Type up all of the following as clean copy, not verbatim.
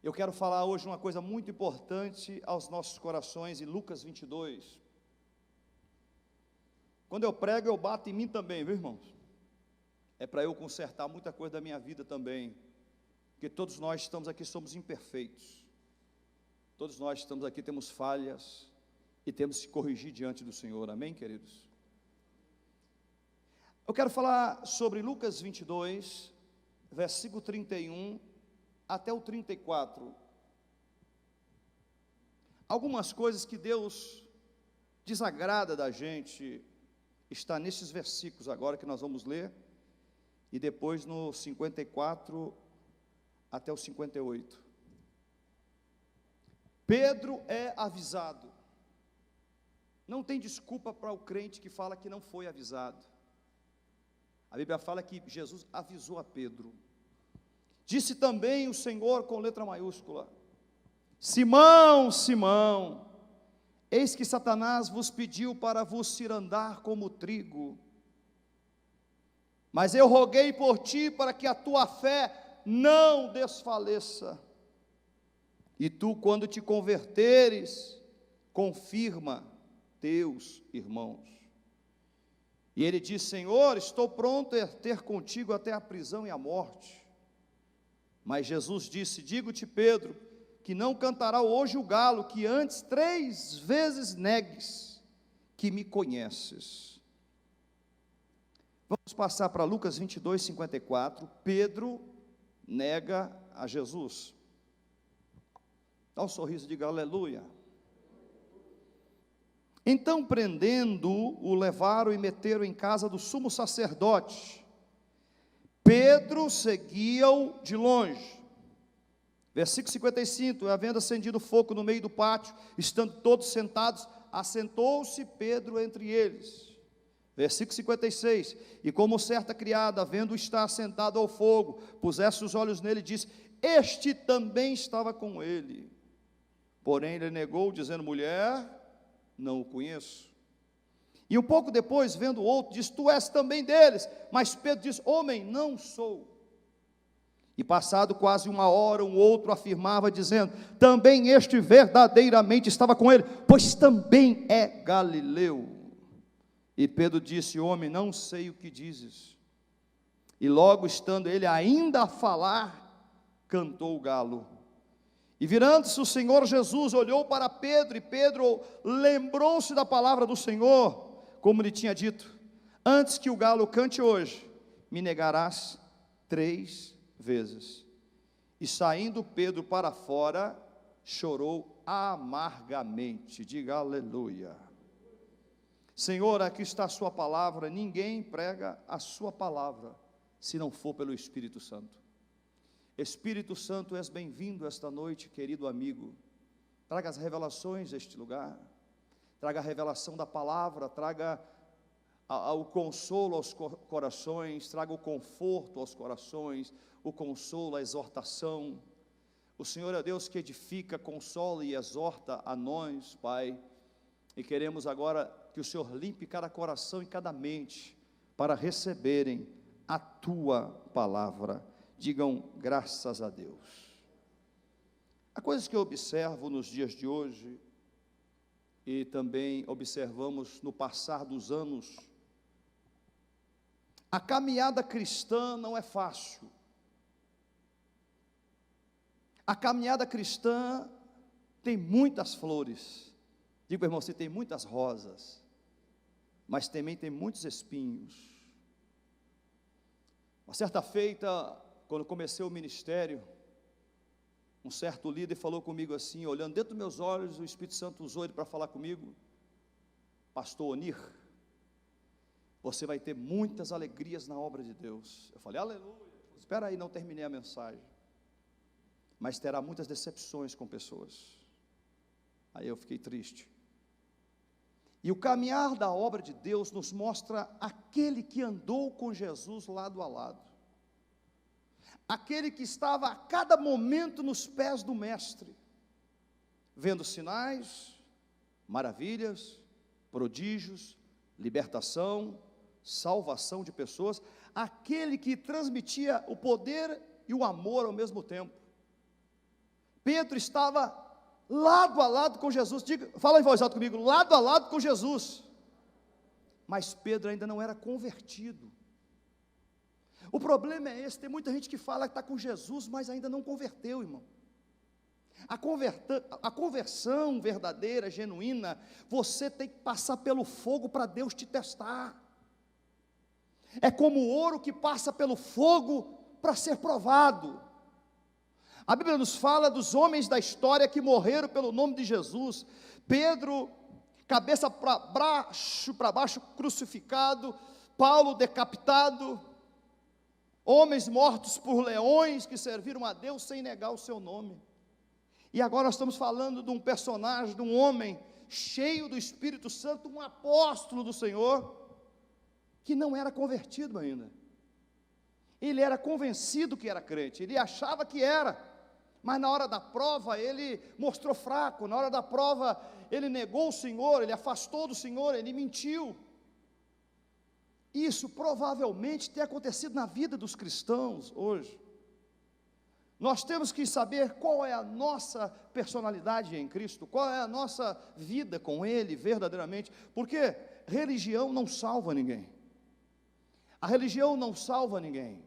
Eu quero falar hoje uma coisa muito importante aos nossos corações, em Lucas 22. Quando eu prego, eu bato em mim também, viu, irmãos? É para eu consertar muita coisa da minha vida também, porque todos nós estamos aqui, somos imperfeitos. Todos nós estamos aqui, temos falhas, e temos que corrigir diante do Senhor, amém, queridos? Eu quero falar sobre Lucas 22, versículo 31 até o 34. Algumas coisas que Deus desagrada da gente está nesses versículos agora que nós vamos ler, e depois no 54 até o 58. Pedro é avisado. Não tem desculpa para o crente que fala que não foi avisado. A Bíblia fala que Jesus avisou a Pedro. Disse também o Senhor com letra maiúscula: Simão, Simão, eis que Satanás vos pediu para vos cirandar como trigo. Mas eu roguei por ti para que a tua fé não desfaleça. E tu, quando te converteres, confirma teus irmãos. E ele disse: Senhor, estou pronto a ter contigo até a prisão e a morte. Mas Jesus disse: digo-te, Pedro, que não cantará hoje o galo, que antes 3 vezes negues que me conheces. Vamos passar para Lucas 22, 54. Pedro nega a Jesus. Dá um sorriso e diga aleluia. Então, prendendo-o, levaram e meteram em casa do sumo sacerdote. Pedro seguia-o de longe. Versículo 55, havendo acendido fogo no meio do pátio, estando todos sentados, assentou-se Pedro entre eles. Versículo 56, e como certa criada, vendo estar sentado ao fogo, pusesse os olhos nele e disse: este também estava com ele. Porém ele negou, dizendo: mulher, não o conheço. E um pouco depois, vendo o outro, diz: tu és também deles. Mas Pedro diz: homem, não sou. E passado quase 1 hora, um outro afirmava, dizendo: também este verdadeiramente estava com ele, pois também é galileu. E Pedro disse: homem, não sei o que dizes. E logo estando ele ainda a falar, cantou o galo. E virando-se o Senhor Jesus, olhou para Pedro, e Pedro lembrou-se da palavra do Senhor, como lhe tinha dito: antes que o galo cante hoje, me negarás 3 vezes. E saindo Pedro para fora, chorou amargamente. Diga aleluia. Senhor, aqui está a sua palavra. Ninguém prega a sua palavra se não for pelo Espírito Santo. Espírito Santo, és bem-vindo esta noite, querido amigo. Traga as revelações deste lugar, traga a revelação da palavra, traga o consolo aos corações, traga o conforto aos corações, o consolo, a exortação. O Senhor é Deus que edifica, consola e exorta a nós, Pai, e queremos agora que o Senhor limpe cada coração e cada mente, para receberem a Tua palavra. Digam graças a Deus. Há coisas que eu observo nos dias de hoje, e também observamos no passar dos anos. A caminhada cristã não é fácil. A caminhada cristã tem muitas flores. Digo, irmão, você tem muitas rosas, mas também tem muitos espinhos. Uma certa feita, quando comecei o ministério, um certo líder falou comigo assim, olhando dentro dos meus olhos, o Espírito Santo usou ele para falar comigo: pastor Onir, você vai ter muitas alegrias na obra de Deus. Eu falei, aleluia. Espera aí, não terminei a mensagem. Mas terá muitas decepções com pessoas. Aí eu fiquei triste. E o caminhar da obra de Deus nos mostra aquele que andou com Jesus lado a lado, aquele que estava a cada momento nos pés do Mestre, vendo sinais, maravilhas, prodígios, libertação, salvação de pessoas, aquele que transmitia o poder e o amor ao mesmo tempo. Pedro estava lado a lado com Jesus. Diga, fala em voz alta comigo, lado a lado com Jesus. Mas Pedro ainda não era convertido. O problema é esse, tem muita gente que fala que está com Jesus, mas ainda não converteu, irmão. A conversão verdadeira, genuína, você tem que passar pelo fogo para Deus te testar. É como o ouro que passa pelo fogo para ser provado. A Bíblia nos fala dos homens da história que morreram pelo nome de Jesus. Pedro, cabeça para baixo, crucificado. Paulo, decapitado. Homens mortos por leões que serviram a Deus sem negar o seu nome. E agora nós estamos falando de um personagem, de um homem cheio do Espírito Santo, um apóstolo do Senhor, que não era convertido ainda. Ele era convencido que era crente, ele achava que era, mas na hora da prova ele mostrou fraco, na hora da prova ele negou o Senhor, ele afastou do Senhor, ele mentiu. Isso provavelmente tem acontecido na vida dos cristãos hoje. Nós temos que saber qual é a nossa personalidade em Cristo, qual é a nossa vida com Ele verdadeiramente, porque religião não salva ninguém. A religião não salva ninguém.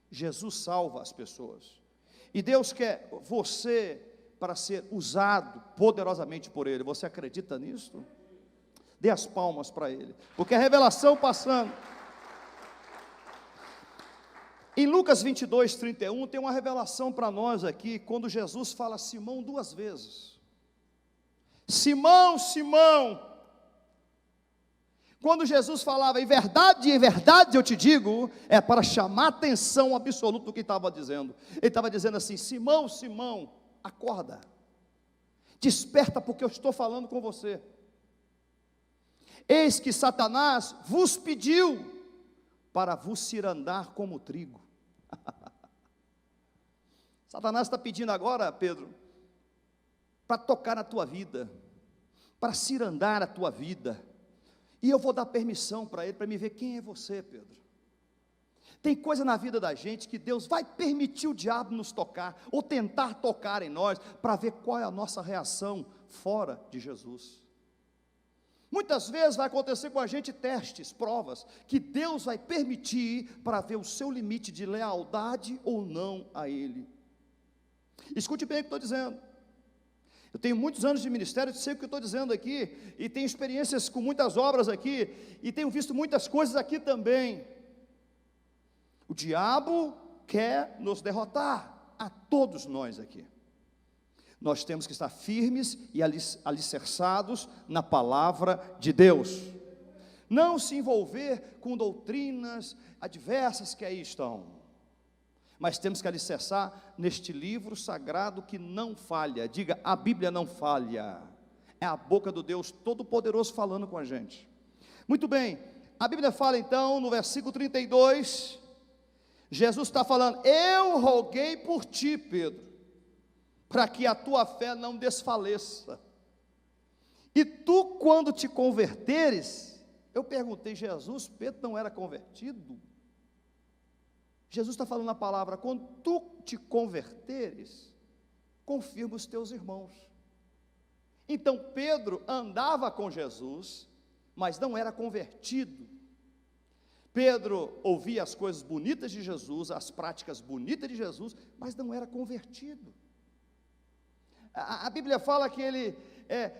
Jesus salva as pessoas. E Deus quer você para ser usado poderosamente por Ele. Você acredita nisso? Dê as palmas para Ele, porque a revelação passando. Em Lucas 22, 31, tem uma revelação para nós aqui, quando Jesus fala Simão 2 vezes. Simão, Simão. Quando Jesus falava, em verdade eu te digo, é para chamar a atenção absoluta do que estava dizendo. Ele estava dizendo assim, Simão, Simão, acorda. Desperta, porque eu estou falando com você. Eis que Satanás vos pediu para vos cirandar como trigo. Satanás está pedindo agora, Pedro, para tocar na tua vida, para cirandar a tua vida, e eu vou dar permissão para ele, para me ver quem é você, Pedro. Tem coisa na vida da gente que Deus vai permitir o diabo nos tocar, ou tentar tocar em nós, para ver qual é a nossa reação fora de Jesus. Muitas vezes vai acontecer com a gente testes, provas, que Deus vai permitir para ver o seu limite de lealdade ou não a Ele. Escute bem o que estou dizendo. Eu tenho muitos anos de ministério, sei o que eu estou dizendo aqui, e tenho experiências com muitas obras aqui, e tenho visto muitas coisas aqui também. O diabo quer nos derrotar, a todos nós aqui. Nós temos que estar firmes e alicerçados na palavra de Deus. Não se envolver com doutrinas adversas que aí estão. Mas temos que alicerçar neste livro sagrado que não falha. Diga, a Bíblia não falha. É a boca do Deus Todo-Poderoso falando com a gente. Muito bem, a Bíblia fala então no versículo 32, Jesus está falando, eu roguei por ti, Pedro, para que a tua fé não desfaleça. E tu, quando te converteres, eu perguntei, Jesus, Pedro não era convertido? Jesus está falando a palavra, quando tu te converteres, confirma os teus irmãos. Então Pedro andava com Jesus, mas não era convertido. Pedro ouvia as coisas bonitas de Jesus, as práticas bonitas de Jesus, mas não era convertido. A Bíblia fala que ele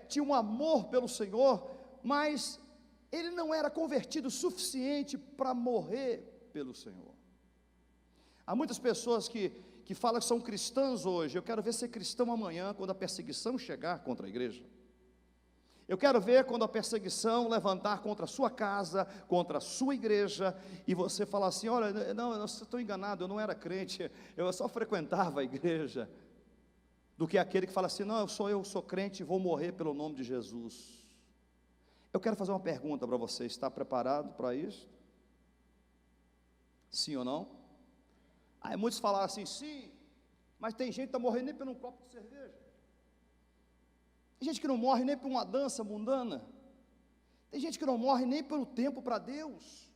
tinha um amor pelo Senhor, mas ele não era convertido o suficiente para morrer pelo Senhor. Há muitas pessoas que falam que são cristãs hoje. Eu quero ver ser cristão amanhã, quando a perseguição chegar contra a igreja. Eu quero ver quando a perseguição levantar contra a sua casa, contra a sua igreja, e você falar assim, olha, não, eu estou enganado, eu não era crente, eu só frequentava a igreja, do que aquele que fala assim, não, eu sou crente e vou morrer pelo nome de Jesus. Eu quero fazer uma pergunta para você, está preparado para isso? Sim ou não? Aí muitos falaram assim, sim, mas tem gente que está morrendo nem por um copo de cerveja. Tem gente que não morre nem por uma dança mundana. Tem gente que não morre nem pelo tempo para Deus.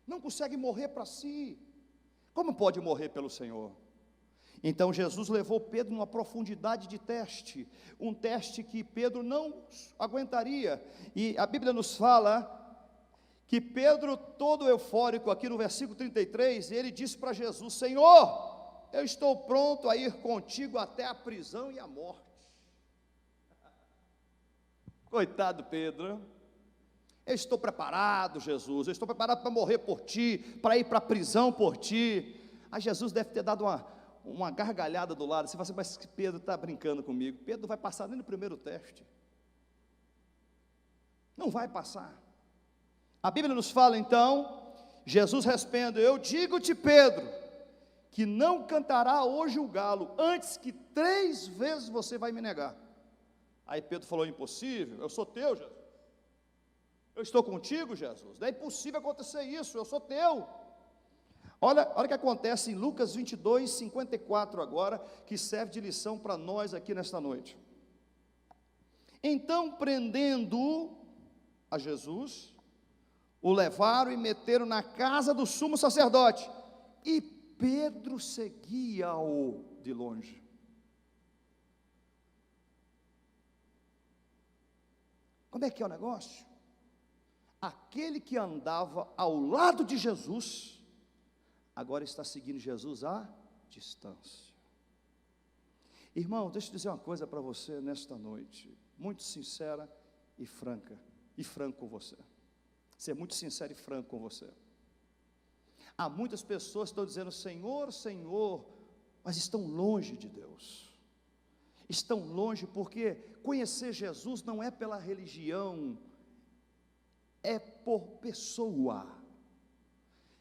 Não consegue morrer para si. Como pode morrer pelo Senhor? Então Jesus levou Pedro numa profundidade de teste, um teste que Pedro não aguentaria, e a Bíblia nos fala que Pedro, todo eufórico, aqui no versículo 33, ele disse para Jesus: Senhor, eu estou pronto a ir contigo até a prisão e a morte. Coitado Pedro, eu estou preparado, Jesus, eu estou preparado para morrer por ti, para ir para a prisão por ti. Aí Jesus deve ter dado uma gargalhada do lado, você fala assim: mas Pedro está brincando comigo. Pedro não vai passar nem no primeiro teste, não vai passar. A Bíblia nos fala então, Jesus responde: eu digo-te, Pedro, que não cantará hoje o galo, antes que 3 vezes você vai me negar. Aí Pedro falou: impossível, eu sou teu, Jesus, eu estou contigo, Jesus, não é impossível acontecer isso, eu sou teu. Olha o que acontece em Lucas 22, 54 agora, que serve de lição para nós aqui nesta noite. Então, prendendo a Jesus, o levaram e meteram na casa do sumo sacerdote, e Pedro seguia-o de longe. Como é que é o negócio? Aquele que andava ao lado de Jesus, agora está seguindo Jesus à distância. Irmão, deixa eu dizer uma coisa para você nesta noite, muito sincera e franca, e franco com você. Ser muito sincero e franco com você. Há muitas pessoas que estão dizendo: Senhor, Senhor, mas estão longe de Deus. Estão longe porque conhecer Jesus não é pela religião, é por pessoa.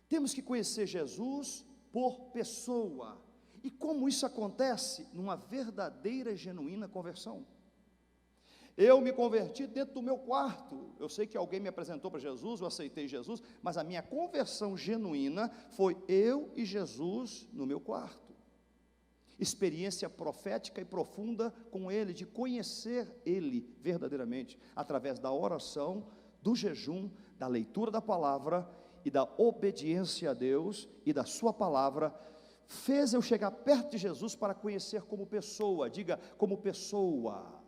Temos que conhecer Jesus por pessoa. E como isso acontece? Numa verdadeira, genuína conversão. Eu me converti dentro do meu quarto. Eu sei que alguém me apresentou para Jesus, eu aceitei Jesus, mas a minha conversão genuína foi eu e Jesus no meu quarto. Experiência profética e profunda com Ele, de conhecer Ele verdadeiramente, através da oração, do jejum, da leitura da palavra e da obediência a Deus e da sua palavra, fez eu chegar perto de Jesus para conhecer como pessoa. Diga: como pessoa.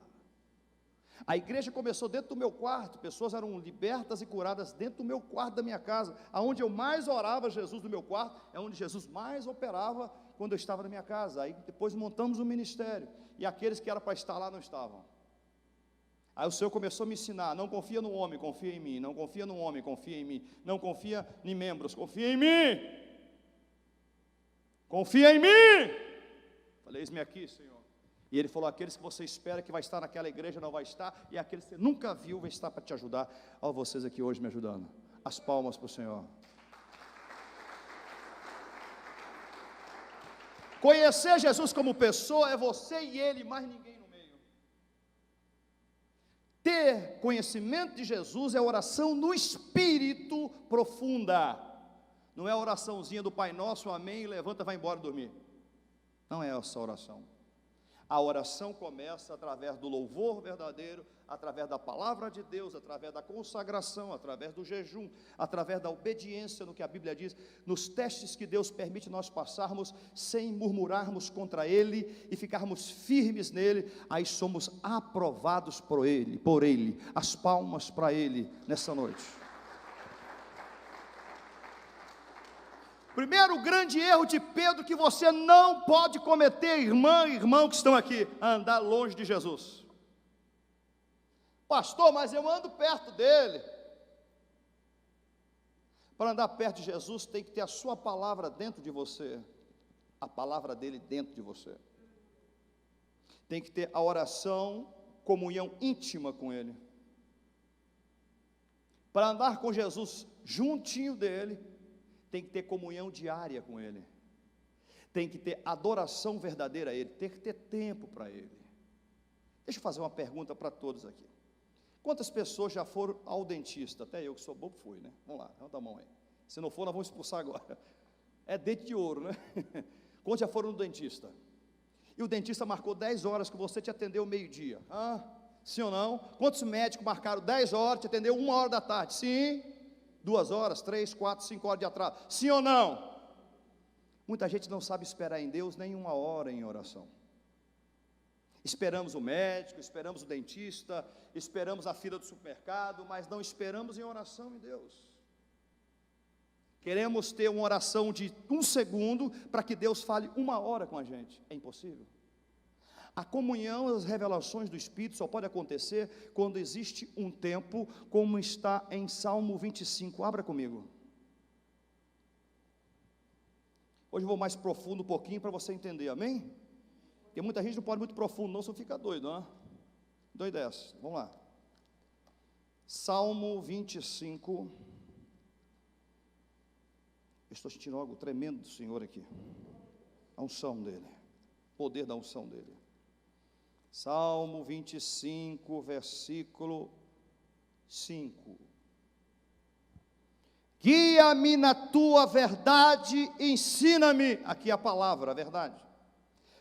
A igreja começou dentro do meu quarto, pessoas eram libertas e curadas dentro do meu quarto da minha casa, aonde eu mais orava Jesus no meu quarto, é onde Jesus mais operava quando eu estava na minha casa. Aí depois montamos um ministério, e aqueles que eram para estar lá não estavam. Aí o Senhor começou a me ensinar: não confia no homem, confia em mim. Não confia no homem, confia em mim. Não confia em membros, confia em mim. Confia em mim. Falei: eis-me aqui, Senhor. E Ele falou: aqueles que você espera que vai estar naquela igreja não vai estar, e aqueles que você nunca viu vai estar para te ajudar. Olha vocês aqui hoje me ajudando. As palmas para o Senhor. Conhecer Jesus como pessoa é você e Ele, mais ninguém no meio. Ter conhecimento de Jesus é oração no Espírito profunda. Não é a oraçãozinha do Pai Nosso, amém, levanta, vai embora dormir. Não é essa oração. A oração começa através do louvor verdadeiro, através da palavra de Deus, através da consagração, através do jejum, através da obediência no que a Bíblia diz, nos testes que Deus permite nós passarmos, sem murmurarmos contra Ele e ficarmos firmes nele. Aí somos aprovados por Ele, as palmas para Ele nessa noite. Primeiro grande erro de Pedro que você não pode cometer, irmã e irmão que estão aqui: andar longe de Jesus. Pastor, mas eu ando perto dele. Para andar perto de Jesus tem que ter a sua palavra dentro de você, a palavra dele dentro de você. Tem que ter a oração, comunhão íntima com ele. Para andar com Jesus juntinho dele, tem que ter comunhão diária com Ele, tem que ter adoração verdadeira a Ele, tem que ter tempo para Ele. Deixa eu fazer uma pergunta para todos aqui: quantas pessoas já foram ao dentista? Até eu que sou bobo fui, né? Vamos lá, levanta a mão aí. Se não for, nós vamos expulsar agora. É dente de ouro, né? Quantos já foram no dentista? E o dentista marcou 10 horas que você te atendeu meio-dia? Sim ou não? Quantos médicos marcaram 10 horas, te atendeu 1 hora da tarde? Sim. 2 horas, 3, 4, 5 horas de atraso? Sim ou não? Muita gente não sabe esperar em Deus nem uma hora em oração. Esperamos o médico, esperamos o dentista, esperamos a fila do supermercado, mas não esperamos em oração em Deus. Queremos ter uma oração de 1 segundo para que Deus fale 1 hora com a gente. É impossível. A comunhão e as revelações do Espírito só pode acontecer quando existe um tempo, como está em Salmo 25. Abra comigo. Hoje eu vou mais profundo um pouquinho para você entender, amém? Porque muita gente não pode ir muito profundo não, senão fica doido, não é? Doidece, vamos lá. Salmo 25. Eu estou sentindo algo tremendo do Senhor aqui. A unção dEle, o poder da unção dEle. Salmo 25, versículo 5. Guia-me na tua verdade, ensina-me, aqui a palavra, a verdade,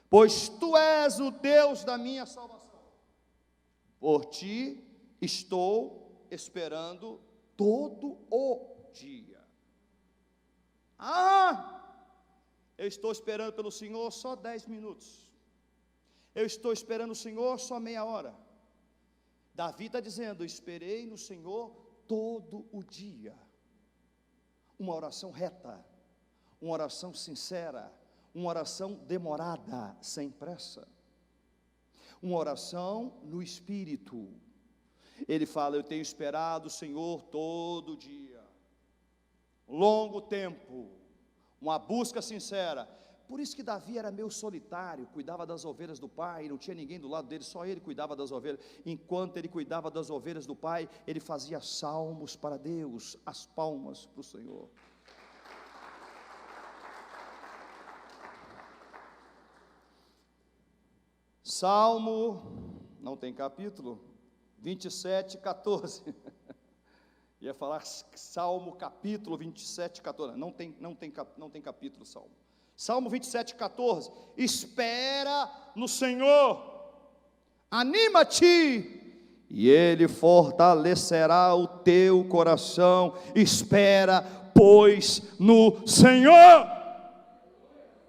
pois tu és o Deus da minha salvação. Por ti estou esperando todo o dia. Eu estou esperando pelo Senhor só 10 minutos. Eu estou esperando o Senhor só meia hora. Davi está dizendo, esperei no Senhor todo o dia. Uma oração reta, uma oração sincera, uma oração demorada, sem pressa. Uma oração no Espírito. Ele fala, eu tenho esperado o Senhor todo dia. Longo tempo, uma busca sincera. Por isso que Davi era meio solitário, cuidava das ovelhas do pai, não tinha ninguém do lado dele, só ele cuidava das ovelhas. Enquanto ele cuidava das ovelhas do pai, ele fazia salmos para Deus, as palmas para o Senhor. Salmo, não tem capítulo, 27, 14. Ia falar Salmo capítulo 27, 14. Não tem capítulo, Salmo. Salmo 27, 14. Espera no Senhor, anima-te, e Ele fortalecerá o teu coração. Espera, pois, no Senhor.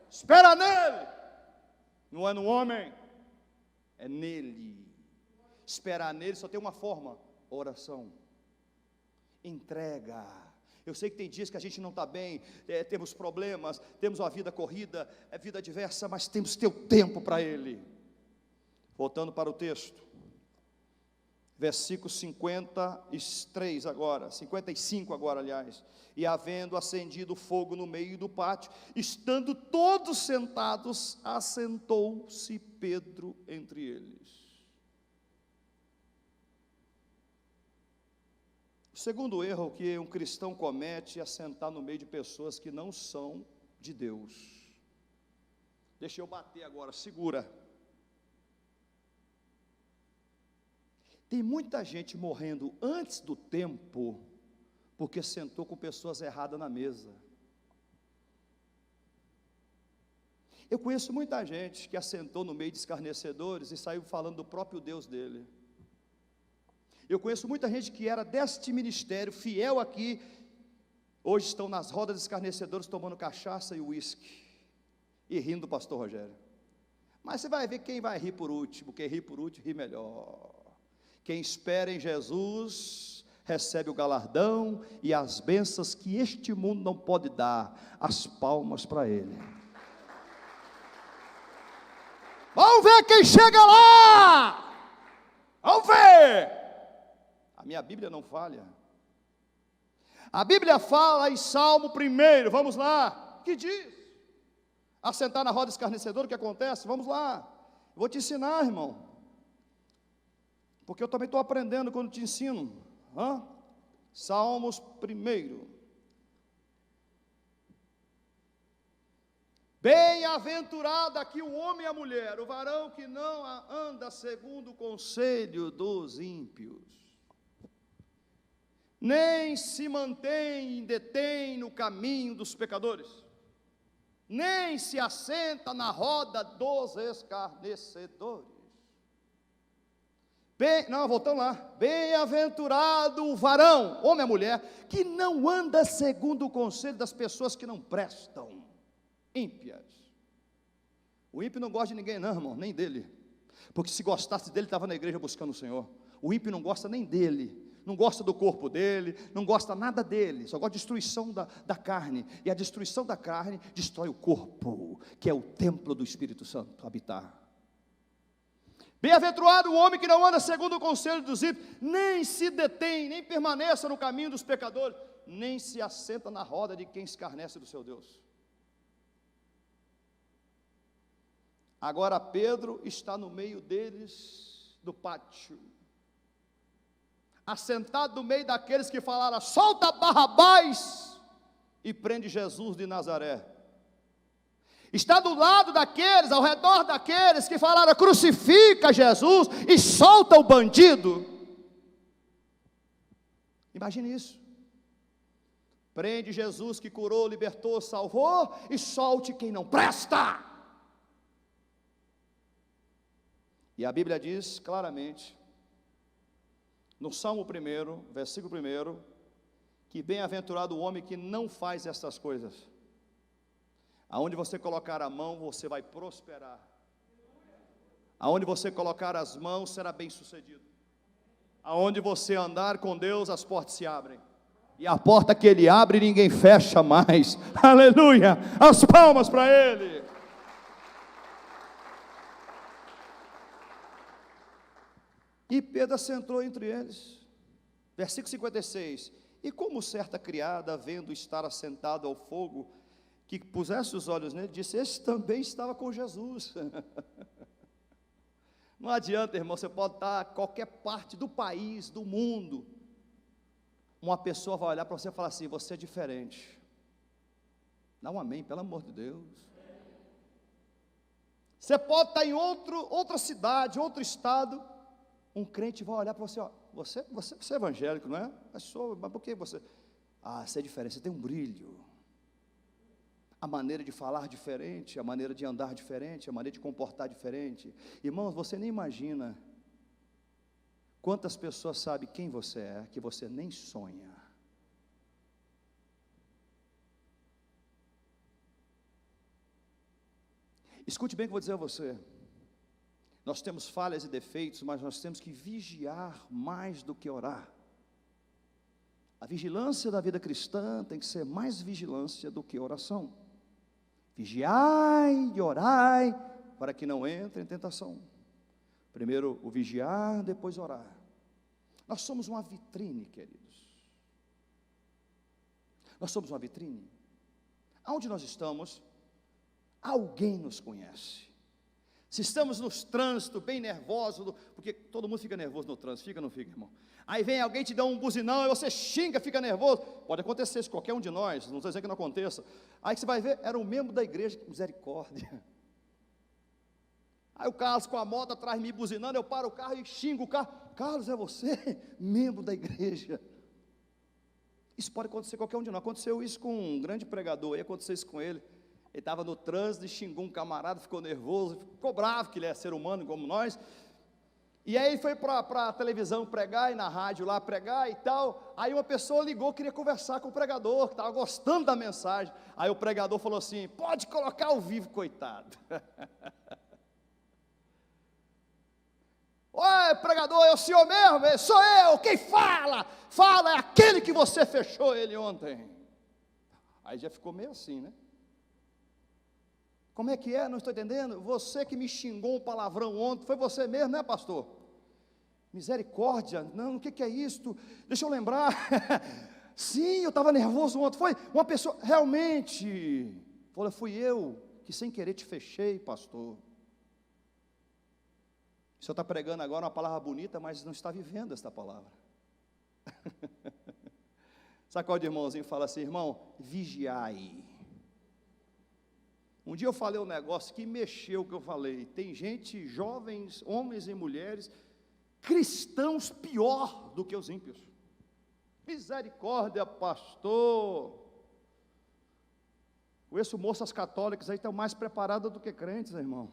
Espera nele, não é no homem, é nele. Esperar nele só tem uma forma: oração, entrega. Eu sei que tem dias que a gente não está bem, temos problemas, temos uma vida corrida, vida diversa, mas temos que ter o tempo para Ele. Voltando para o texto, versículo 53 agora, 55 agora, aliás. E havendo acendido fogo no meio do pátio, estando todos sentados, assentou-se Pedro entre eles. O segundo erro que um cristão comete é sentar no meio de pessoas que não são de Deus. Deixa eu bater agora, segura. Tem muita gente morrendo antes do tempo, porque sentou com pessoas erradas na mesa. Eu conheço muita gente que assentou no meio de escarnecedores e saiu falando do próprio Deus dele. Eu conheço muita gente que era deste ministério, fiel aqui, hoje estão nas rodas de escarnecedores tomando cachaça e uísque, e rindo do pastor Rogério. Mas você vai ver quem vai rir por último, quem ri por último ri melhor. Quem espera em Jesus, recebe o galardão e as bênçãos que este mundo não pode dar, as palmas para ele. Vamos ver quem chega lá, vamos ver. A minha Bíblia não falha. A Bíblia fala em Salmo 1, vamos lá, que diz? Assentar na roda escarnecedora, o que acontece? Vamos lá, vou te ensinar, irmão, porque eu também estou aprendendo quando te ensino. Salmos 1. Bem-aventurado aqui o homem e a mulher, o varão que não anda segundo o conselho dos ímpios, nem se detém no caminho dos pecadores, nem se assenta na roda dos escarnecedores. Voltamos lá. Bem-aventurado o varão, homem e mulher, que não anda segundo o conselho das pessoas que não prestam. ímpias. O ímpio não gosta de ninguém não, irmão, nem dele, porque se gostasse dele, estava na igreja buscando o Senhor. O ímpio não gosta nem dele, não gosta do corpo dele, não gosta nada dele, só gosta de destruição da carne, e a destruição da carne destrói o corpo, que é o templo do Espírito Santo habitar. Bem-aventurado o homem que não anda segundo o conselho dos ímpios, nem se detém, nem permaneça no caminho dos pecadores, nem se assenta na roda de quem escarnece do seu Deus. Agora Pedro está no meio deles, do pátio, assentado no meio daqueles que falaram, solta Barrabás e prende Jesus de Nazaré. Está do lado daqueles, ao redor daqueles que falaram, crucifica Jesus e solta o bandido. Imagine isso. Prende Jesus que curou, libertou, salvou, e solte quem não presta. E a Bíblia diz claramente, no Salmo 1, versículo 1, que bem-aventurado o homem que não faz essas coisas. Aonde você colocar a mão, você vai prosperar. Aonde você colocar as mãos, será bem sucedido. Aonde você andar com Deus, as portas se abrem. E a porta que Ele abre, ninguém fecha mais. Aleluia! As palmas para Ele. E Pedro assentou entre eles. Versículo 56. E como certa criada, vendo estar assentado ao fogo, que pusesse os olhos nele, disse, esse também estava com Jesus. Não adianta, irmão, você pode estar em qualquer parte do país, do mundo, uma pessoa vai olhar para você e falar assim, você é diferente. Dá um amém, pelo amor de Deus. Você pode estar em outra cidade, outro estado, um crente vai olhar para você, ó, você é evangélico, não é? Mas por que você? Ah, você é diferente, você tem um brilho. A maneira de falar diferente, a maneira de andar diferente, a maneira de comportar diferente. Irmãos, você nem imagina quantas pessoas sabem quem você é, que você nem sonha. Escute bem o que eu vou dizer a você. Nós temos falhas e defeitos, mas nós temos que vigiar mais do que orar. A vigilância da vida cristã tem que ser mais vigilância do que oração. Vigiai e orai, para que não entre em tentação. Primeiro o vigiar, depois orar. Nós somos uma vitrine, queridos. Nós somos uma vitrine. Aonde nós estamos, alguém nos conhece. Se estamos nos trânsitos, bem nervosos, porque todo mundo fica nervoso no trânsito, fica ou não fica, irmão? Aí vem alguém te dá um buzinão, e você xinga, fica nervoso. Pode acontecer isso, qualquer um de nós, não estou dizendo que não aconteça. Aí que você vai ver, era um membro da igreja, misericórdia. Aí o Carlos com a moto atrás me buzinando, eu paro o carro e xingo o carro. Carlos, é você? Membro da igreja. Isso pode acontecer com qualquer um de nós. Aconteceu isso com um grande pregador, aí aconteceu isso com ele. Ele estava no trânsito e xingou um camarada, ficou nervoso, ficou bravo, que ele é ser humano como nós. E aí ele foi para a televisão pregar, e na rádio lá pregar e tal. Aí uma pessoa ligou, queria conversar com o pregador, que estava gostando da mensagem. Aí o pregador falou assim, pode colocar ao vivo, coitado. Oi, pregador, é o senhor mesmo? Sou eu, quem fala? Fala, é aquele que você fechou ele ontem. Aí já ficou meio assim, né? Como é que é? Não estou entendendo. Você que me xingou um palavrão ontem, foi você mesmo, né, pastor? Misericórdia, não, o que é isto? Deixa eu lembrar. Sim, eu estava nervoso ontem. Foi uma pessoa, realmente. Falou, fui eu que sem querer te fechei, pastor. O senhor está pregando agora uma palavra bonita, mas não está vivendo esta palavra. Sacode, irmãozinho, fala assim, irmão, vigiai. Um dia eu falei um negócio que mexeu o que eu falei. Tem gente, jovens, homens e mulheres, cristãos pior do que os ímpios. Misericórdia, pastor. Conheço moças católicas aí estão mais preparadas do que crentes, irmão.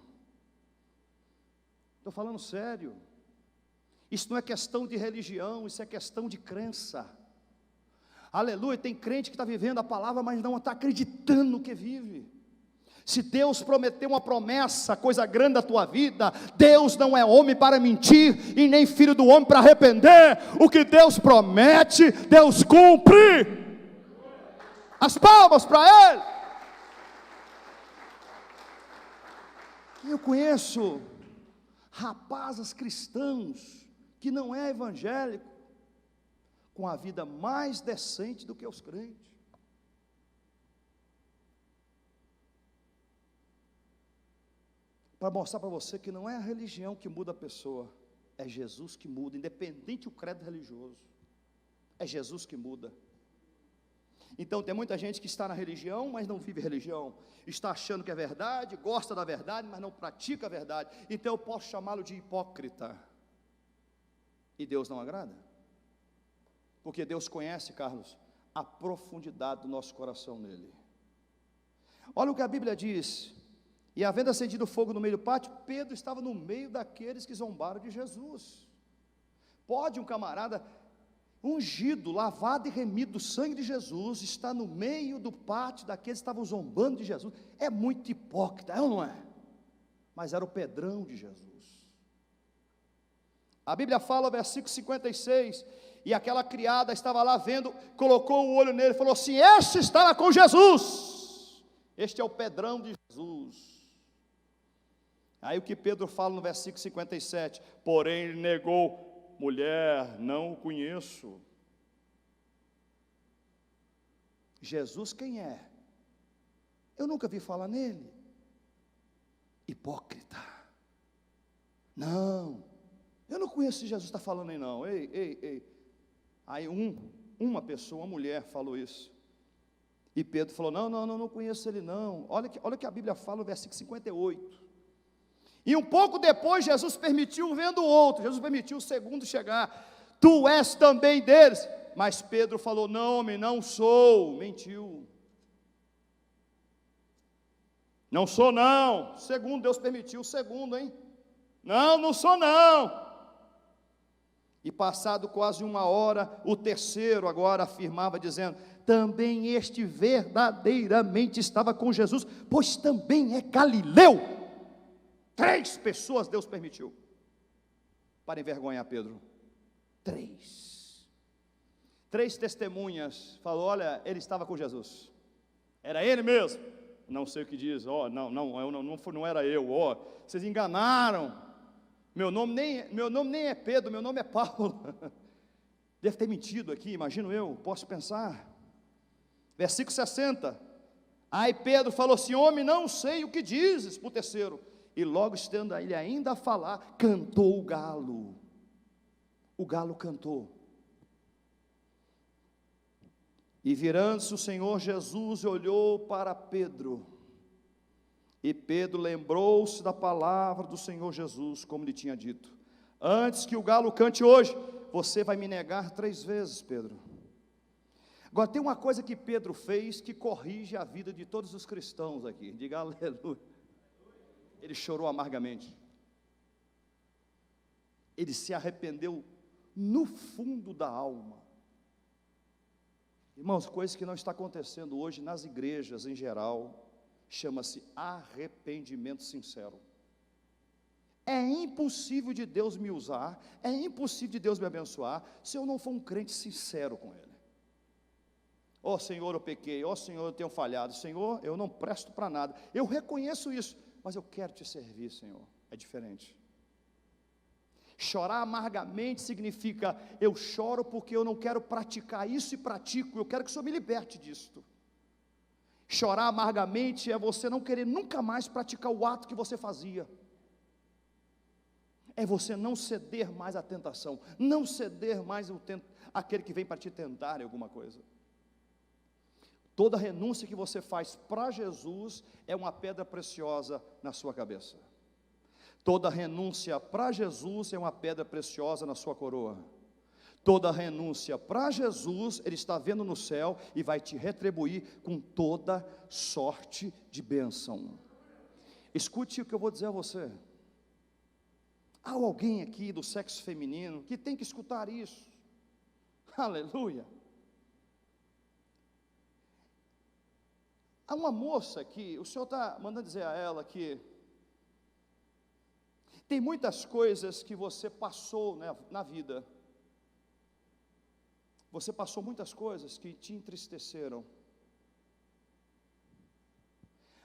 Estou falando sério. Isso não é questão de religião, isso é questão de crença. Aleluia, tem crente que está vivendo a palavra, mas não está acreditando no que vive. Se Deus prometeu uma promessa, coisa grande da tua vida, Deus não é homem para mentir, e nem filho do homem para arrepender. O que Deus promete, Deus cumpre. As palmas para Ele. Eu conheço rapazes cristãos, que não é evangélico, com a vida mais decente do que os crentes. Para mostrar para você que não é a religião que muda a pessoa, é Jesus que muda, independente do credo religioso, é Jesus que muda. Então tem muita gente que está na religião, mas não vive religião, está achando que é verdade, gosta da verdade, mas não pratica a verdade. Então eu posso chamá-lo de hipócrita, e Deus não agrada, porque Deus conhece, Carlos, a profundidade do nosso coração nele. Olha o que a Bíblia diz. E havendo acendido fogo no meio do pátio, Pedro estava no meio daqueles que zombaram de Jesus. Pode um camarada ungido, lavado e remido do sangue de Jesus, estar no meio do pátio daqueles que estavam zombando de Jesus? É muito hipócrita, é ou não é? Mas era o Pedrão de Jesus. A Bíblia fala, versículo 56, e aquela criada estava lá vendo, colocou o olho nele e falou assim: este estava com Jesus, este é o Pedrão de Jesus. Aí o que Pedro fala no versículo 57, porém ele negou: mulher, não o conheço. Jesus quem é? Eu nunca vi falar nele. Hipócrita. Não, eu não conheço esse Jesus que está falando aí não. Ei. Aí uma pessoa, uma mulher falou isso. E Pedro falou: não conheço ele não. Olha o que a Bíblia fala no versículo 58. E um pouco depois Jesus permitiu, vendo o outro, Jesus permitiu o segundo chegar: tu és também deles. Mas Pedro falou: não, homem, não sou. Mentiu. Não sou não. Segundo, Deus permitiu o segundo, hein? Não sou não. E passado quase uma hora, o terceiro agora afirmava, dizendo: também este verdadeiramente estava com Jesus, pois também é galileu. 3 pessoas Deus permitiu para envergonhar Pedro. 3 testemunhas falou: olha, ele estava com Jesus, era ele mesmo. Não sei o que diz. Não era eu. Vocês enganaram. Meu nome nem é Pedro, meu nome é Paulo. Deve ter mentido aqui, imagino eu, posso pensar. Versículo 60. Aí Pedro falou assim: homem, não sei o que dizes, para o terceiro. E logo estando ele ainda a falar, cantou o galo. O galo cantou. E virando-se o Senhor Jesus olhou para Pedro. E Pedro lembrou-se da palavra do Senhor Jesus, como lhe tinha dito: antes que o galo cante hoje, você vai me negar 3 vezes, Pedro. Agora tem uma coisa que Pedro fez que corrige a vida de todos os cristãos aqui. Diga aleluia. Ele chorou amargamente. Ele se arrependeu no fundo da alma. Irmãos, coisa que não está acontecendo hoje nas igrejas em geral, chama-se arrependimento sincero. É impossível de Deus me usar, é impossível de Deus me abençoar, se eu não for um crente sincero com Ele. Ó Senhor, eu pequei, ó Senhor, eu tenho falhado, Senhor, eu não presto para nada, eu reconheço isso, mas eu quero te servir, Senhor. É diferente. Chorar amargamente significa: eu choro porque eu não quero praticar isso e pratico, eu quero que o Senhor me liberte disto. Chorar amargamente é você não querer nunca mais praticar o ato que você fazia. É você não ceder mais à tentação, não ceder mais àquele que vem para te tentar em alguma coisa. Toda renúncia que você faz para Jesus é uma pedra preciosa na sua cabeça. Toda renúncia para Jesus é uma pedra preciosa na sua coroa. Toda renúncia para Jesus, Ele está vendo no céu e vai te retribuir com toda sorte de bênção. Escute o que eu vou dizer a você. Há alguém aqui do sexo feminino que tem que escutar isso. Aleluia. Há uma moça que o Senhor está mandando dizer a ela que tem muitas coisas que você passou, né, na vida. Você passou muitas coisas que te entristeceram.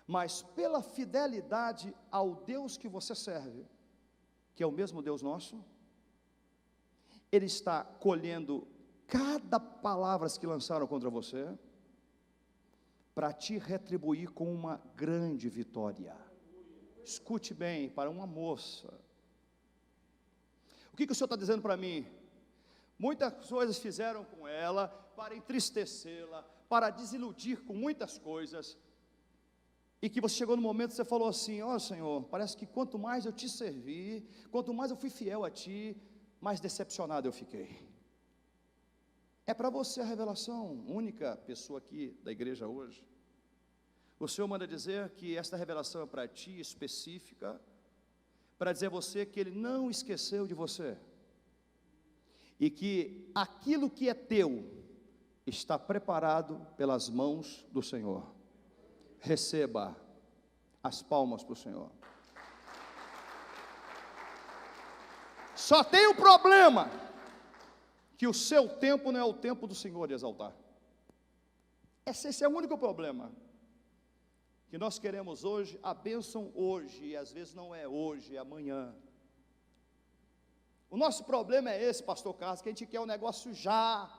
Mas pela fidelidade ao Deus que você serve, que é o mesmo Deus nosso, Ele está colhendo cada palavra que lançaram contra você, para te retribuir com uma grande vitória. Escute bem, para uma moça. O que o Senhor está dizendo para mim? Muitas coisas fizeram com ela, para entristecê-la, para desiludir com muitas coisas, e que você chegou no momento que você falou assim: ó Senhor, parece que quanto mais eu te servi, quanto mais eu fui fiel a Ti, mais decepcionado eu fiquei. É para você a revelação, única pessoa aqui da igreja hoje. O Senhor manda dizer que esta revelação é para ti, específica, para dizer a você que Ele não esqueceu de você, e que aquilo que é teu, está preparado pelas mãos do Senhor. Receba as palmas para o Senhor. Só tem um problema, que o seu tempo não é o tempo do Senhor de exaltar. Esse é o único problema, que nós queremos hoje, a bênção hoje, e às vezes não é hoje, é amanhã. O nosso problema é esse, pastor Carlos, que a gente quer o negócio já,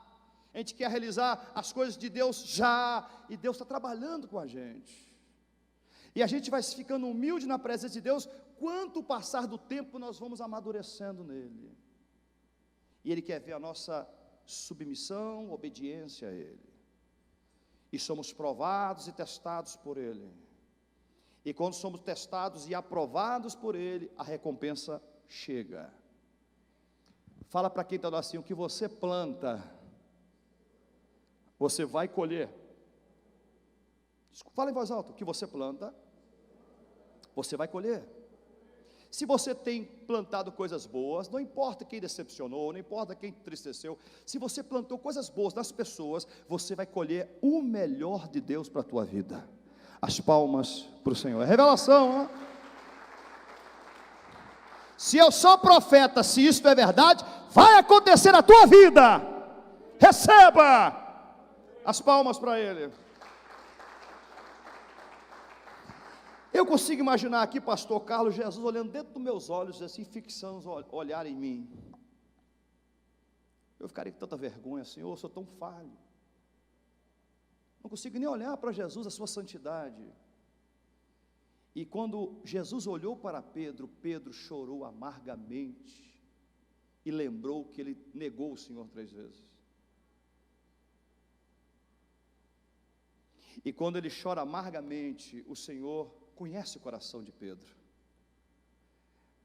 a gente quer realizar as coisas de Deus já, e Deus está trabalhando com a gente, e a gente vai ficando humilde na presença de Deus. Quanto passar do tempo, nós vamos amadurecendo nele, e Ele quer ver a nossa submissão, obediência a Ele, e somos provados e testados por Ele, e quando somos testados e aprovados por Ele, a recompensa chega. Fala para quem está assim: o que você planta, você vai colher. Fala em voz alta: o que você planta, você vai colher. Se você tem plantado coisas boas, não importa quem decepcionou, não importa quem entristeceu, se você plantou coisas boas nas pessoas, você vai colher o melhor de Deus para a tua vida. As palmas para o Senhor. É revelação, hein? Se eu sou profeta, se isto é verdade, vai acontecer na tua vida. Receba as palmas para Ele. Eu consigo imaginar aqui, pastor Carlos, Jesus olhando dentro dos meus olhos, assim, fixando o olhar em mim. Eu ficaria com tanta vergonha: Senhor, eu sou tão falho, não consigo nem olhar para Jesus, a sua santidade. E quando Jesus olhou para Pedro, Pedro chorou amargamente, e lembrou que ele negou o Senhor 3 vezes. E quando ele chora amargamente, o Senhor conhece o coração de Pedro.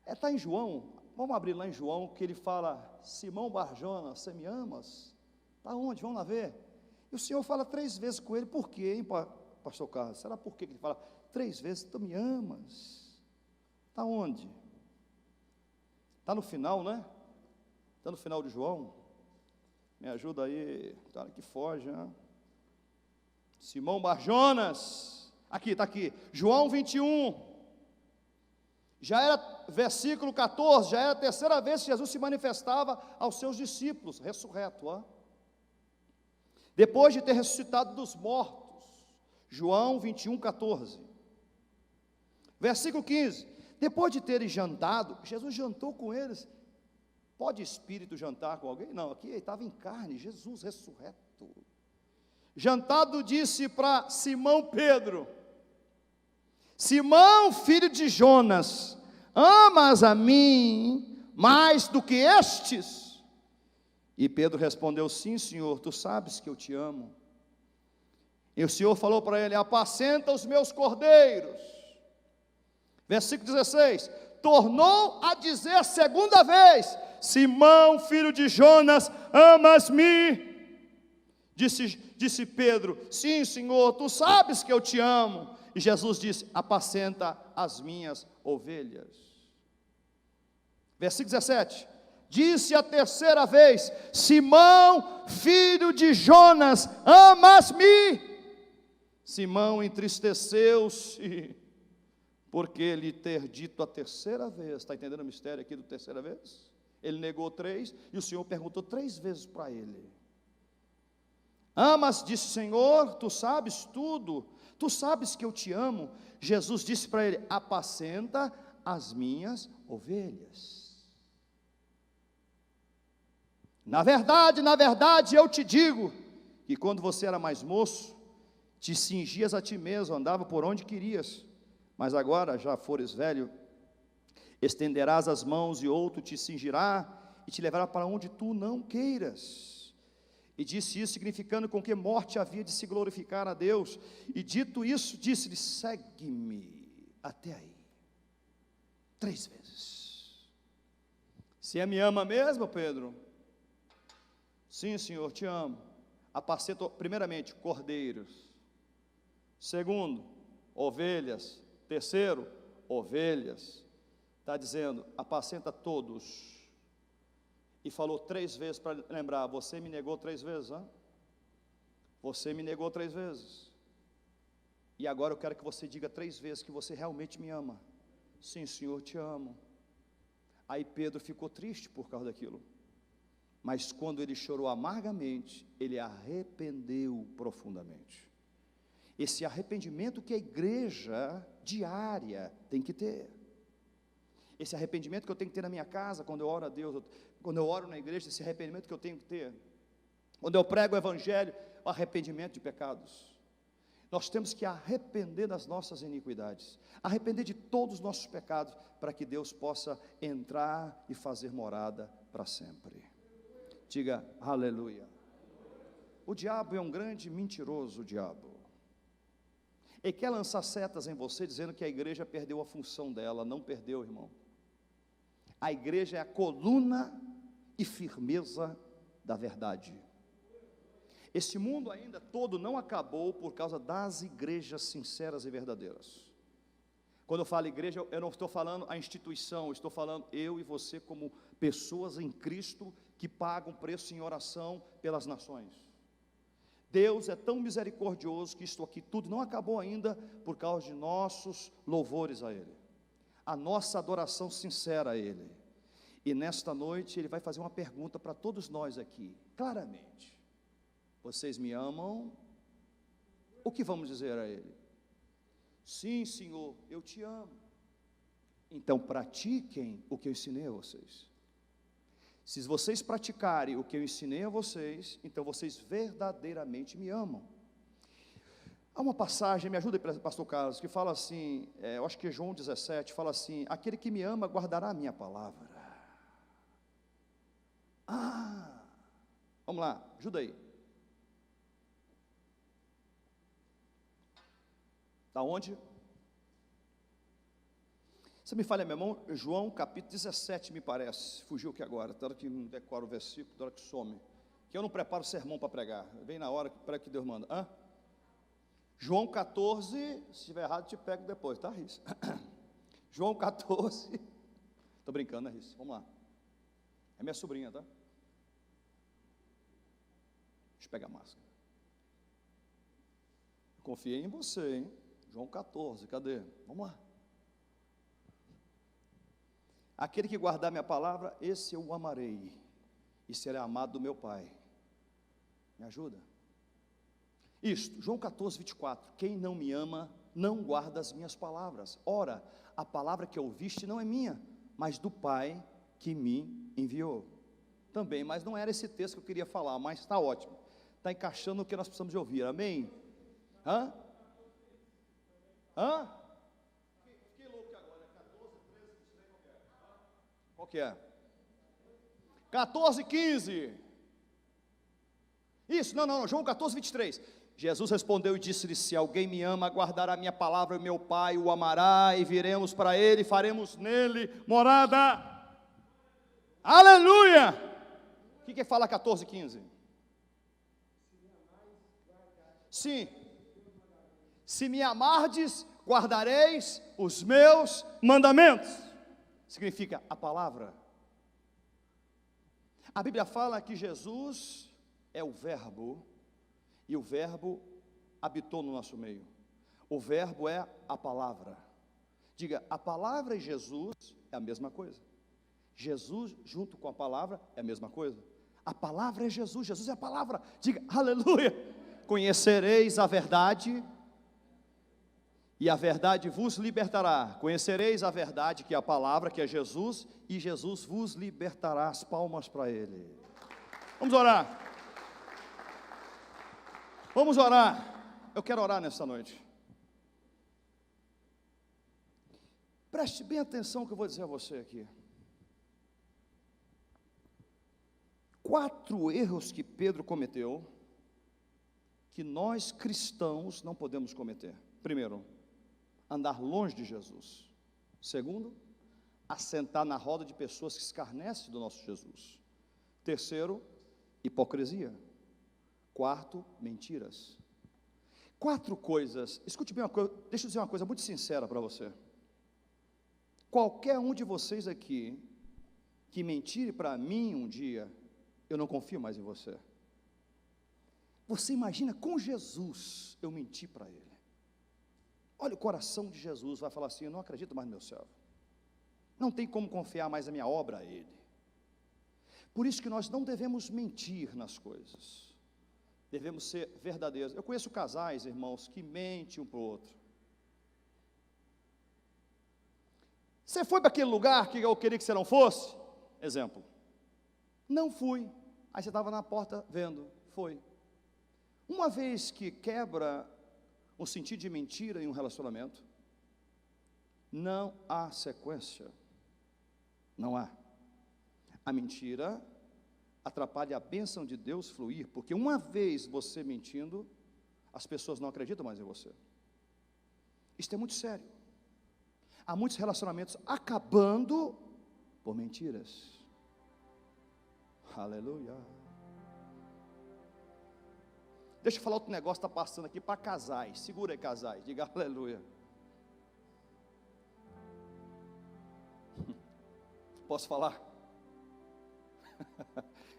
Está em João, vamos abrir lá em João, que ele fala: Simão Barjona, você me amas? Está onde? Vamos lá ver. E o Senhor fala 3 vezes com ele. Por quê, hein, pastor Carlos? Será por quê que ele fala 3 vezes? Tu me amas? Está onde? Está no final, né? Está no final de João. Me ajuda aí, cara que foge, né? Simão Barjonas, aqui, está aqui, João 21, já era, versículo 14, já era a 3ª vez que Jesus se manifestava aos seus discípulos, ressurreto, ó. Depois de ter ressuscitado dos mortos, João 21, 14, versículo 15, depois de terem jantado, Jesus jantou com eles. Pode espírito jantar com alguém? Não, aqui ele estava em carne, Jesus ressurreto. Jantado, disse para Simão Pedro: Simão, filho de Jonas, amas a mim mais do que estes? E Pedro respondeu: sim, Senhor, tu sabes que eu te amo. E o Senhor falou para ele: apacenta os meus cordeiros. Versículo 16, tornou a dizer a 2ª vez: Simão, filho de Jonas, amas-me? Disse Pedro: sim, Senhor, tu sabes que eu te amo. E Jesus disse: apacenta as minhas ovelhas. Versículo 17, disse a 3ª vez: Simão, filho de Jonas, amas-me? Simão entristeceu-se, porque ele ter dito a terceira vez. Está entendendo o mistério aqui do terceira vez? Ele negou 3, e o Senhor perguntou 3 vezes para ele. Amas, disse: Senhor, tu sabes tudo, tu sabes que eu te amo. Jesus disse para ele: apacenta as minhas ovelhas. Na verdade, eu te digo, que quando você era mais moço, te cingias a ti mesmo, andava por onde querias, mas agora, já fores velho, estenderás as mãos e outro te cingirá e te levará para onde tu não queiras. E disse isso, significando com que morte havia de se glorificar a Deus. E dito isso, disse-lhe: segue-me até aí. 3 vezes. Você me ama mesmo, Pedro? Sim, Senhor, te amo. Apacento, primeiramente, cordeiros. Segundo, ovelhas. Terceiro, ovelhas. Está dizendo: apacenta todos. E falou 3 vezes para lembrar: você me negou 3 vezes, hein? Você me negou 3 vezes. E agora eu quero que você diga 3 vezes que você realmente me ama. Sim, Senhor, te amo. Aí Pedro ficou triste por causa daquilo. Mas quando ele chorou amargamente, ele arrependeu profundamente. Esse arrependimento que a igreja diária tem que ter. Esse arrependimento que eu tenho que ter na minha casa, quando eu oro a Deus, quando eu oro na igreja, esse arrependimento que eu tenho que ter. Quando eu prego o evangelho, o arrependimento de pecados. Nós temos que arrepender das nossas iniquidades, arrepender de todos os nossos pecados, para que Deus possa entrar e fazer morada para sempre. Diga aleluia. O diabo é um grande mentiroso, o diabo. Ele quer lançar setas em você, dizendo que a igreja perdeu a função dela. Não perdeu, irmão. A igreja é a coluna e firmeza da verdade. Esse mundo ainda todo não acabou por causa das igrejas sinceras e verdadeiras. Quando eu falo igreja, eu não estou falando a instituição, eu estou falando eu e você como pessoas em Cristo que pagam preço em oração pelas nações. Deus é tão misericordioso que isto aqui tudo não acabou ainda por causa de nossos louvores a Ele, a nossa adoração sincera a Ele. E nesta noite Ele vai fazer uma pergunta para todos nós aqui, claramente: vocês me amam? O que vamos dizer a Ele? Sim, Senhor, eu te amo. Então pratiquem o que eu ensinei a vocês. Se vocês praticarem o que eu ensinei a vocês, então vocês verdadeiramente me amam. Há uma passagem, me ajuda aí, pastor Carlos, que fala assim, eu acho que é João 17, fala assim: aquele que me ama guardará a minha palavra. Vamos lá, ajuda aí. Está onde? Você me fala, meu irmão, João capítulo 17, me parece. Fugiu aqui agora, toda hora que não decora o versículo, toda hora que some. Que eu não preparo sermão para pregar. Vem na hora que Deus manda. João 14, se estiver errado, te pego depois, tá, Riz? João 14. Estou brincando, né, Riz? Vamos lá. É minha sobrinha, tá? Deixa eu pegar a máscara. Eu confiei em você, hein? João 14, cadê? Vamos lá. Aquele que guardar minha palavra, esse eu o amarei, e será amado do meu Pai. Me ajuda? Isto, João 14, 24. Quem não me ama, não guarda as minhas palavras. Ora, a palavra que ouviste não é minha, mas do Pai que me enviou. Também, mas não era esse texto que eu queria falar, mas está ótimo. Está encaixando no que nós precisamos de ouvir, amém? Fiquei louco agora, 14, 13, 23, qual que é? 14, 15. Isso, não, João 14, 23. Jesus respondeu e disse-lhe: se alguém me ama, guardará a minha palavra, e meu Pai o amará, e viremos para ele, e faremos nele morada. Aleluia! O que fala 14, 15? Sim. Se me amardes, guardareis os meus mandamentos. Significa a palavra. A Bíblia fala que Jesus é o verbo, e o verbo habitou no nosso meio. O verbo é a palavra. Diga, a palavra e Jesus é a mesma coisa. Jesus junto com a palavra é a mesma coisa. A palavra é Jesus, Jesus é a palavra. Diga, aleluia. Conhecereis a verdade, e a verdade vos libertará. Conhecereis a verdade, que é a palavra, que é Jesus, e Jesus vos libertará. As palmas para Ele. Vamos orar. Vamos orar. Eu quero orar nessa noite. Preste bem atenção no que eu vou dizer a você aqui. 4 erros que Pedro cometeu, que nós cristãos não podemos cometer. Primeiro, andar longe de Jesus. Segundo, assentar na roda de pessoas que escarnecem do nosso Jesus. Terceiro, hipocrisia. Quarto, mentiras. 4 coisas. Escute bem uma coisa, deixa eu dizer uma coisa muito sincera para você. Qualquer um de vocês aqui que mentir para mim um dia, eu não confio mais em você. Você imagina, com Jesus eu menti para Ele. Olha, o coração de Jesus vai falar assim: eu não acredito mais no meu servo. Não tem como confiar mais a minha obra a Ele. Por isso que nós não devemos mentir nas coisas. Devemos ser verdadeiros. Eu conheço casais, irmãos, que mentem um para o outro. Você foi para aquele lugar que eu queria que você não fosse? Exemplo. Não fui. Aí você estava na porta vendo. Foi. Uma vez que quebra o sentido de mentira em um relacionamento, não há sequência. Não há. A mentira atrapalha a bênção de Deus fluir, porque uma vez você mentindo, as pessoas não acreditam mais em você. Isso é muito sério. Há muitos relacionamentos acabando por mentiras. Aleluia. Deixa eu falar outro negócio que está passando aqui para casais. Segura aí, casais, diga aleluia. Posso falar?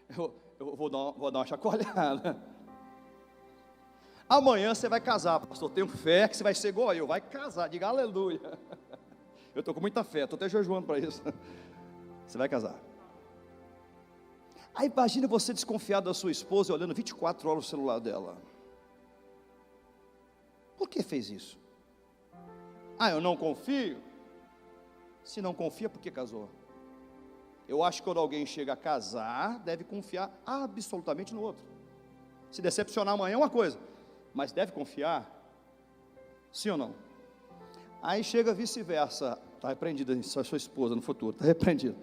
Eu vou dar uma chacoalhada. Amanhã você vai casar, pastor. Tenho fé que você vai ser igual eu. Vai casar, diga aleluia. Eu estou com muita fé, estou até jejuando para isso. Você vai casar. Aí imagina você desconfiado da sua esposa, olhando 24 horas no celular dela. Por que fez isso? Ah, eu não confio? Se não confia, por que casou? Eu acho que quando alguém chega a casar, deve confiar absolutamente no outro. Se decepcionar amanhã é uma coisa, mas deve confiar? Sim ou não? Aí chega vice-versa. Está repreendida, sua esposa no futuro, está repreendida.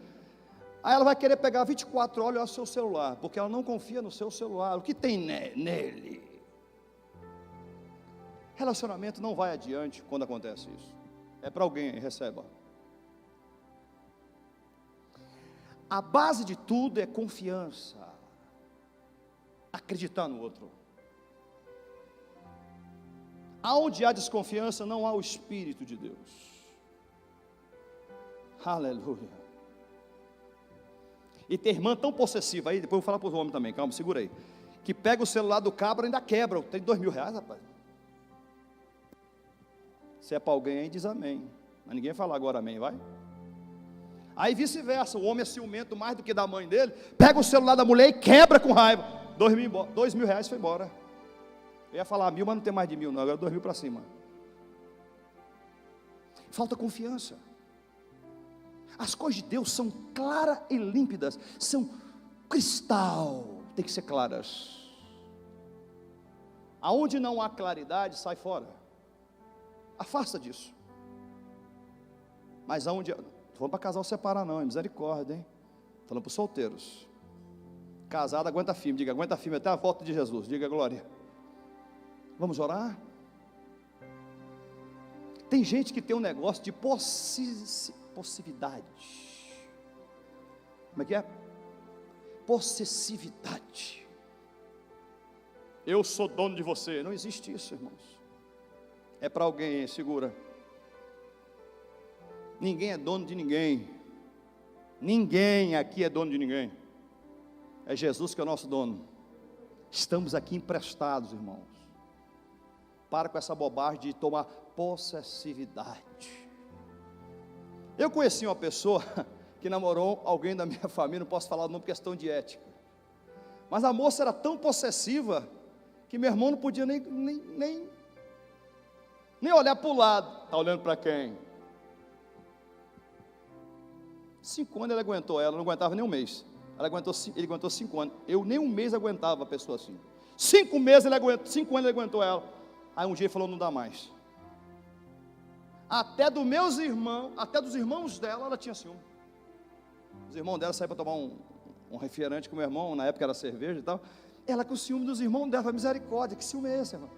Aí ela vai querer pegar 24 horas e olhar o seu celular, porque ela não confia no seu celular. O que tem nele? Relacionamento não vai adiante quando acontece isso. É para alguém, receba. A base de tudo é confiança. Acreditar no outro. Aonde há desconfiança, não há o Espírito de Deus. Aleluia. E tem irmã tão possessiva aí, depois eu vou falar para os homens também, calma, segura aí, que pega o celular do cabra e ainda quebra. Tem R$2.000, rapaz. Se é para alguém aí, diz amém. Mas ninguém fala agora amém, vai? Aí vice-versa, o homem é ciumento mais do que da mãe dele, pega o celular da mulher e quebra com raiva. R$2.000 foi embora. Eu ia falar 1.000, mas não tem mais de 1.000 não, agora 2.000 para cima. Falta confiança. As coisas de Deus são claras e límpidas, são cristal, tem que ser claras. Aonde não há claridade, sai fora. Afasta disso. Mas aonde, não vamos para casal separar não, é misericórdia, hein? Falando para os solteiros. Casado aguenta firme, diga aguenta firme até a volta de Jesus, diga glória. Vamos orar? Tem gente que tem um negócio de possessividade. Como é que é? Possessividade. Eu sou dono de você. Não existe isso, irmãos. É para alguém, segura. Ninguém é dono de ninguém. Ninguém aqui é dono de ninguém. É Jesus que é o nosso dono. Estamos aqui emprestados, irmãos. Para com essa bobagem de tomar possessividade. Eu conheci uma pessoa que namorou alguém da minha família, não posso falar o nome por questão de ética, mas a moça era tão possessiva, que meu irmão não podia nem olhar para o lado. Está olhando para quem? 5 anos ele aguentou ela, não aguentava nem um mês. Ele aguentou 5 anos, eu nem um mês aguentava a pessoa assim. 5 meses ele aguentou, 5 anos ele aguentou ela. Aí um dia ele falou, não dá mais. Até dos meus irmãos, até dos irmãos dela, ela tinha ciúme. Os irmãos dela saíram para tomar um refrigerante com o meu irmão, na época era cerveja e tal. Ela com o ciúme dos irmãos dela, misericórdia, que ciúme é esse, irmão?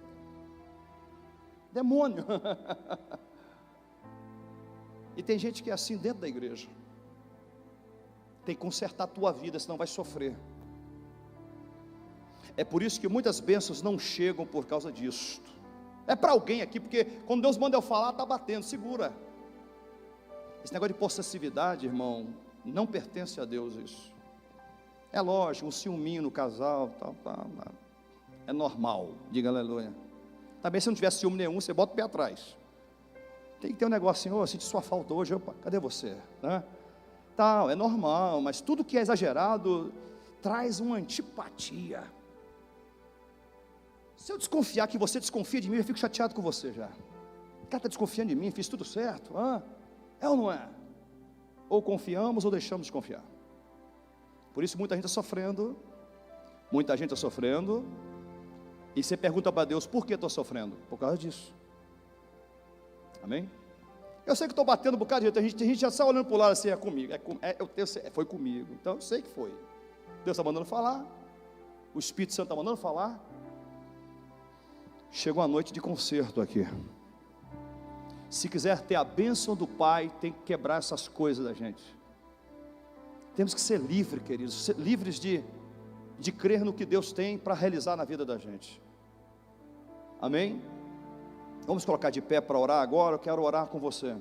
Demônio. E tem gente que é assim dentro da igreja. Tem que consertar a tua vida, senão vai sofrer. É por isso que muitas bênçãos não chegam por causa disso. É para alguém aqui, porque quando Deus manda eu falar, está batendo, segura. Esse negócio de possessividade, irmão, não pertence a Deus isso. É lógico, um ciúminho no casal, tal, é normal, diga aleluia. Também se não tiver ciúme nenhum, você bota o pé atrás. Tem que ter um negocinho, eu senti sua falta hoje, opa, cadê você? Né? Tal, é normal, mas tudo que é exagerado traz uma antipatia. Se eu desconfiar que você desconfia de mim, eu fico chateado com você já. O cara está desconfiando de mim, fiz tudo certo. É ou não é? Ou confiamos ou deixamos de confiar. Por isso muita gente está sofrendo. Muita gente está sofrendo. E você pergunta para Deus, por que estou sofrendo? Por causa disso. Amém? Eu sei que estou batendo um bocado de jeito. A gente já está olhando para o lado assim, é comigo. Foi comigo. Então eu sei que foi. Deus está mandando falar. O Espírito Santo está mandando falar. Chegou a noite de concerto aqui. Se quiser ter a bênção do Pai, tem que quebrar essas coisas da gente. Temos que ser livres, queridos, ser livres de crer no que Deus tem para realizar na vida da gente. Amém? Vamos colocar de pé para orar agora. Eu quero orar com você.